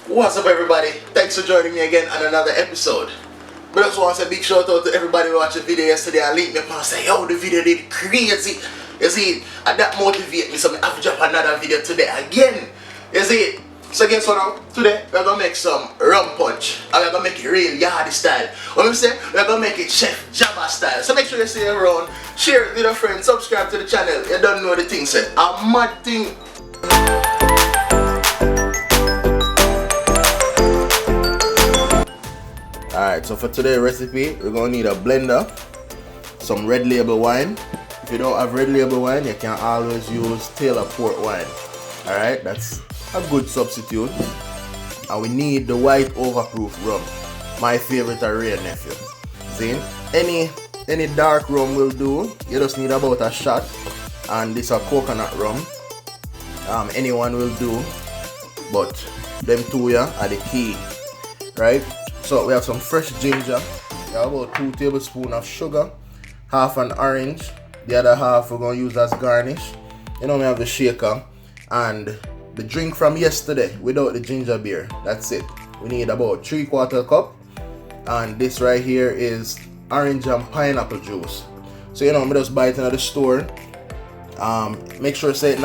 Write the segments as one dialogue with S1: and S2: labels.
S1: What's up, everybody? Thanks for joining me again on another episode. But I just want to say a big shout out to everybody who watched the video yesterday and linked me up and say, yo, the video did crazy. You see, and that motivates me, so I have to drop another video today again. You see, so guess what now? Today, we're going to make some rum punch. And we're going to make it real yardie style. What I'm saying? We're going to make it Chef Jabba style. So make sure you see it around, share it with your friends, subscribe to the channel. You don't know the thing, say, a mad thing. Alright, so for today's recipe, we're going to need a blender, some red label wine. If you don't have red label wine, you can always use Taylor port wine. Alright, that's a good substitute. And we need the white overproof rum. My favorite are Ray Nephew. See, any dark rum will do. You just need about a shot. And this a coconut rum. Anyone will do. But them two are the key. Right? So we have some fresh ginger. We have about 2 tablespoons of sugar. Half an orange. The other half we're going to use as garnish. You know, we have the shaker. And the drink from yesterday without the ginger beer. That's it. We need about 3/4 cup. And this right here is orange and pineapple juice. So you know, I just buy it in the store. Make sure it said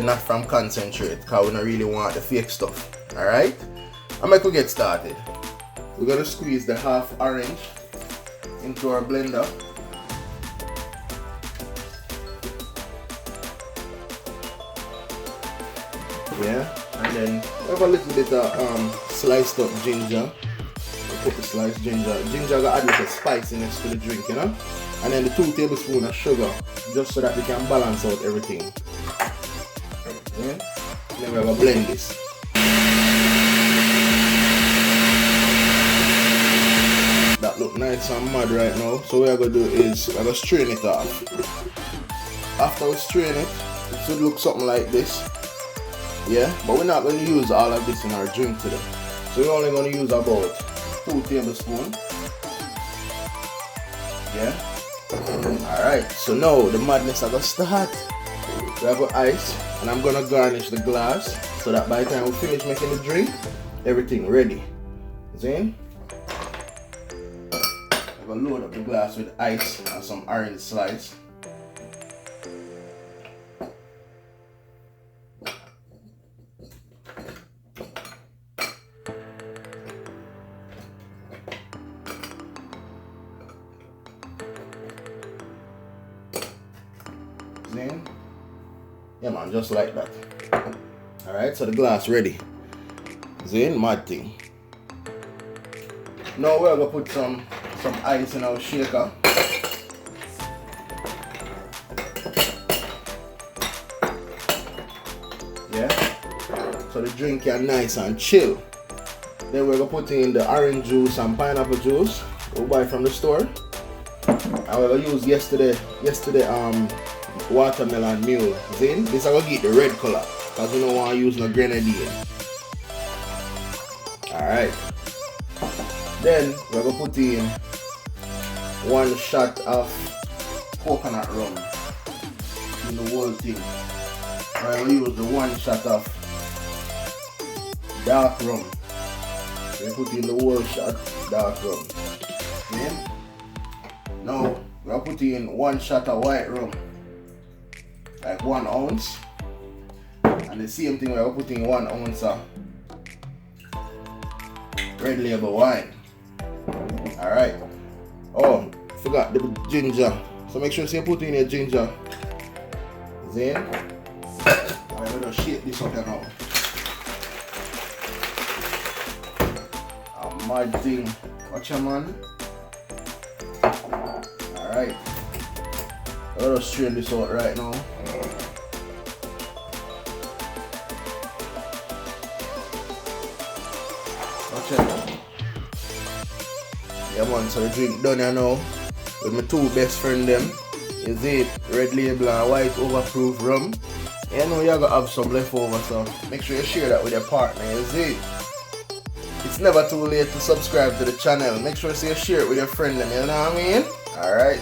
S1: not from concentrate, because we don't really want the fake stuff. Alright? I'm going to get started. We're going to squeeze the half orange into our blender. Yeah, and then we have a little bit of sliced up ginger. We'll put the sliced ginger. Ginger got add a little spiciness to the drink, you know? And then the 2 tablespoons of sugar, just so that we can balance out everything. Yeah? And then we're going to blend this. That look nice and mad right now. So what we're going to do is we're going to strain it off. After we strain it, it should look something like this. Yeah, but we're not going to use all of this in our drink today. So we're only going to use about 2 tablespoons. Yeah. Alright, so now the madness are going to start. We have ice, and I'm going to garnish the glass so that by the time we finish making the drink, everything ready. See? I'm going to load up the glass with ice and some orange slice. Yeah man, just like that. Alright, so the glass ready. Zane, mad thing. Now we're gonna put some ice in our shaker. Yeah. So the drink is nice and chill. Then we're gonna put in the orange juice and pineapple juice we buy from the store. And we're gonna use yesterday watermelon mule. Then this I will get the red color because we don't want to use no grenadine. Alright. Then we're gonna put in 1 shot of coconut rum in the whole thing. We're gonna use the 1 shot of dark rum. We put in the whole shot dark rum. Okay? Now we're gonna put in 1 shot of white rum. Like 1 ounce, and the same thing we're putting 1 ounce of red label wine. Alright. Oh, forgot the ginger. So make sure you put in your ginger. Then I'm gonna shake this up now. A mad thing. Watch your man. Alright. I'm gonna strain this out right now. Watch it. Yeah man, so the drink done here now. With my 2 best friends them. Is it red label and white overproof rum. You know you're gonna have some leftover, so make sure you share that with your partner, you see. It's never too late to subscribe to the channel. Make sure you share it with your friend them, you know what I mean? Alright.